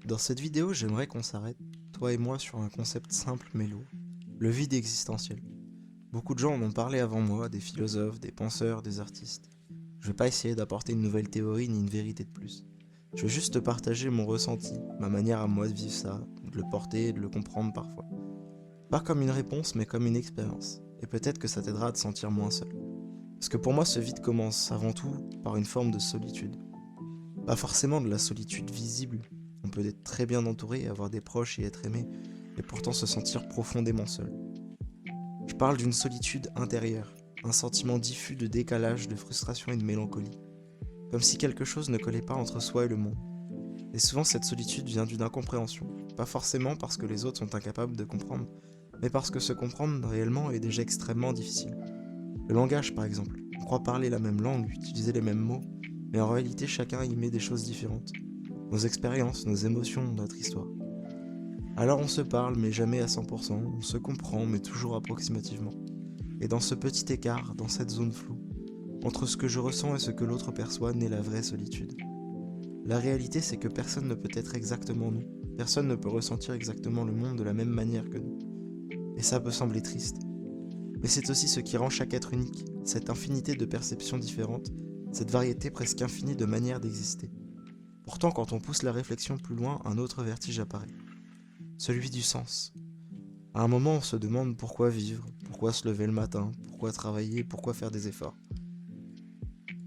Dans cette vidéo, j'aimerais qu'on s'arrête, toi et moi, sur un concept simple mais lourd, le vide existentiel. Beaucoup de gens en ont parlé avant moi, des philosophes, des penseurs, des artistes. Je vais pas essayer d'apporter une nouvelle théorie ni une vérité de plus. Je vais juste te partager mon ressenti, ma manière à moi de vivre ça, de le porter et de le comprendre parfois. Pas comme une réponse, mais comme une expérience. Et peut-être que ça t'aidera à te sentir moins seul. Parce que pour moi, ce vide commence avant tout par une forme de solitude. Pas forcément de la solitude visible. On peut être très bien entouré, avoir des proches et être aimé, et pourtant se sentir profondément seul. Je parle d'une solitude intérieure, un sentiment diffus de décalage, de frustration et de mélancolie. Comme si quelque chose ne collait pas entre soi et le monde. Et souvent cette solitude vient d'une incompréhension, pas forcément parce que les autres sont incapables de comprendre, mais parce que se comprendre réellement est déjà extrêmement difficile. Le langage par exemple, on croit parler la même langue, utiliser les mêmes mots, mais en réalité chacun y met des choses différentes. Nos expériences, nos émotions, notre histoire. Alors on se parle mais jamais à 100%, on se comprend mais toujours approximativement. Et dans ce petit écart, dans cette zone floue, entre ce que je ressens et ce que l'autre perçoit naît la vraie solitude. La réalité c'est que personne ne peut être exactement nous, personne ne peut ressentir exactement le monde de la même manière que nous. Et ça peut sembler triste. Mais c'est aussi ce qui rend chaque être unique, cette infinité de perceptions différentes, cette variété presque infinie de manières d'exister. Pourtant, quand on pousse la réflexion plus loin, un autre vertige apparaît. Celui du sens. À un moment, on se demande pourquoi vivre, pourquoi se lever le matin, pourquoi travailler, pourquoi faire des efforts.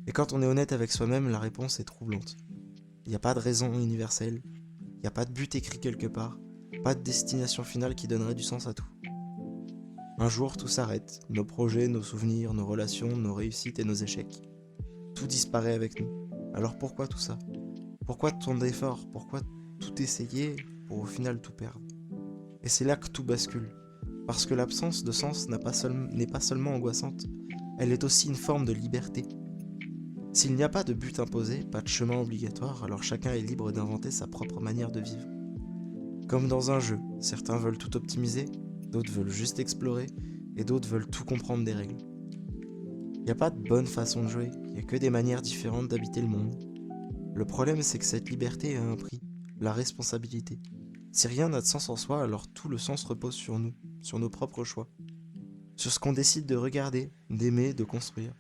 Et quand on est honnête avec soi-même, la réponse est troublante. Il n'y a pas de raison universelle, il n'y a pas de but écrit quelque part, pas de destination finale qui donnerait du sens à tout. Un jour, tout s'arrête, nos projets, nos souvenirs, nos relations, nos réussites et nos échecs. Tout disparaît avec nous. Alors pourquoi tout ça? Pourquoi tant d'efforts? Pourquoi tout essayer pour au final tout perdre? Et c'est là que tout bascule. Parce que l'absence de sens n'est pas seulement angoissante, elle est aussi une forme de liberté. S'il n'y a pas de but imposé, pas de chemin obligatoire, alors chacun est libre d'inventer sa propre manière de vivre. Comme dans un jeu, certains veulent tout optimiser, d'autres veulent juste explorer, et d'autres veulent tout comprendre des règles. Il n'y a pas de bonne façon de jouer, il n'y a que des manières différentes d'habiter le monde. Le problème c'est que cette liberté a un prix, la responsabilité. Si rien n'a de sens en soi, alors tout le sens repose sur nous, sur nos propres choix. Sur ce qu'on décide de regarder, d'aimer, de construire.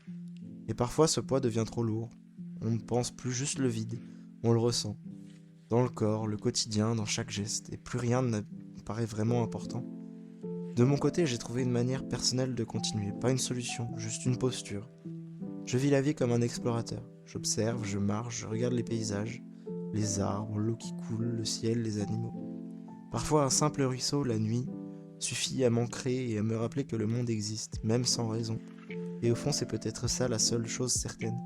Et parfois ce poids devient trop lourd. On ne pense plus juste le vide, on le ressent. Dans le corps, le quotidien, dans chaque geste, et plus rien ne paraît vraiment important. De mon côté, j'ai trouvé une manière personnelle de continuer, pas une solution, juste une posture. Je vis la vie comme un explorateur. J'observe, je marche, je regarde les paysages, les arbres, l'eau qui coule, le ciel, les animaux. Parfois un simple ruisseau, la nuit, suffit à m'ancrer et à me rappeler que le monde existe, même sans raison. Et au fond, c'est peut-être ça la seule chose certaine.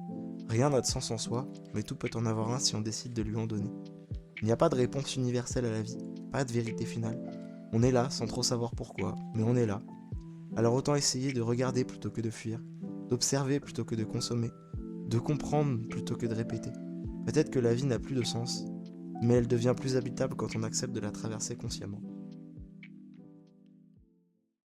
Rien n'a de sens en soi, mais tout peut en avoir un si on décide de lui en donner. Il n'y a pas de réponse universelle à la vie, pas de vérité finale. On est là sans trop savoir pourquoi, mais on est là. Alors autant essayer de regarder plutôt que de fuir, d'observer plutôt que de consommer, de comprendre plutôt que de répéter. Peut-être que la vie n'a plus de sens, mais elle devient plus habitable quand on accepte de la traverser consciemment.